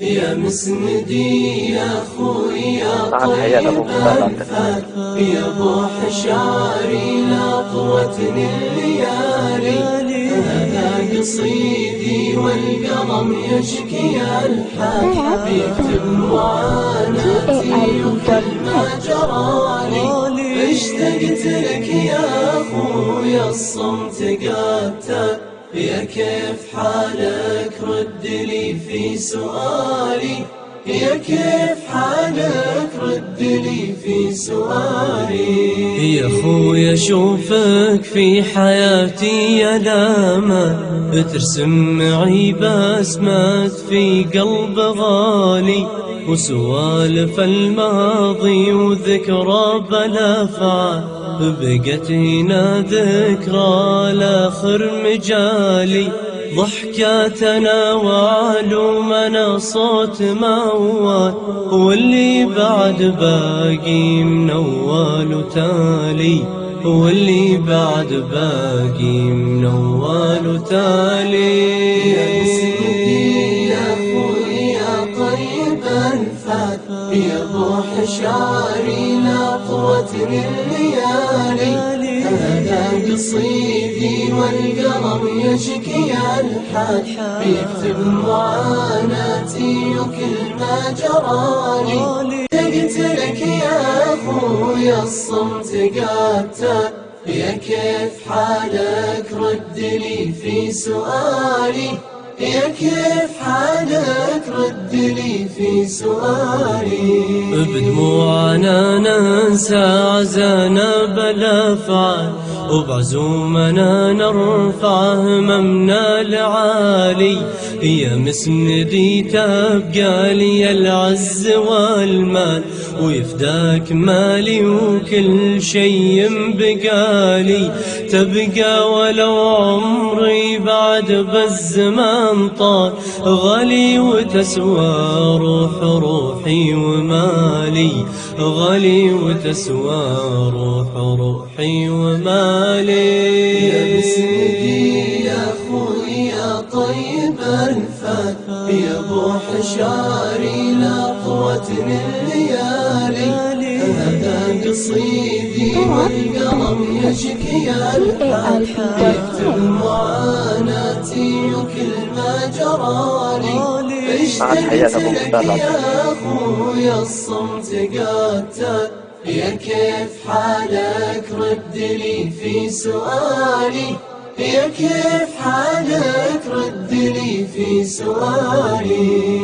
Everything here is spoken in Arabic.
يا مسندي يا خوي يا طيب الفات يا ابو حشاري لا طوتني الليالي هذا قصيدي والقلم يشكي الحال يكتب معاناتي وكل ما جرالي اشتقت لك يا خوي الصمت قتال يا كيف حالك رد لي في سؤالي يا كيف حالك رد لي في سؤالي يا خويا اشوفك في حياتي يا لاما بترسم معي بسمات في قلب غالي وسوالف الماضي وذكرى بالافعال بقت هنا ذكرى لاخر مجالي ضحكاتنا وعلومنا صوت موال واللي بعد باقي من أول وتالي واللي بعد باقي من أول وتالي يا مسندي يا خوي يا طيب الفات يا ابو حشاري لا طوتني الليالي هذا قصيدي والقلم يشكي الحال يكتب معاناتي وكل ما جرالي اشتقت لك يا خويا الصمت قتال يا كيف حالك رد لي في سؤالي يا كيف حالك رد لي في سؤالي بدموعنا ننسى عزانا بالافعال وبعزومنا نرفع هممنا العالي يا مسندي تبقى لي العز والمال ويفداك مالي وكل شي بقالي تبقى ولو عمري بعد بالزمان طال غالي وتسوى روحي ومالي غالي وتسوى روحي ومالي يا مسندي يا خوي يا طيب الفات يا ابو حشاري لا طوتني الليالي هذا قصيدي والقلم يشكي الحال يكتب معاناتي وكل ما جرالي اشتقت لك يا خويا الصمت قتال يا كيف حالك رد لي في سؤالي يا كيف حالك رد لي في سؤالي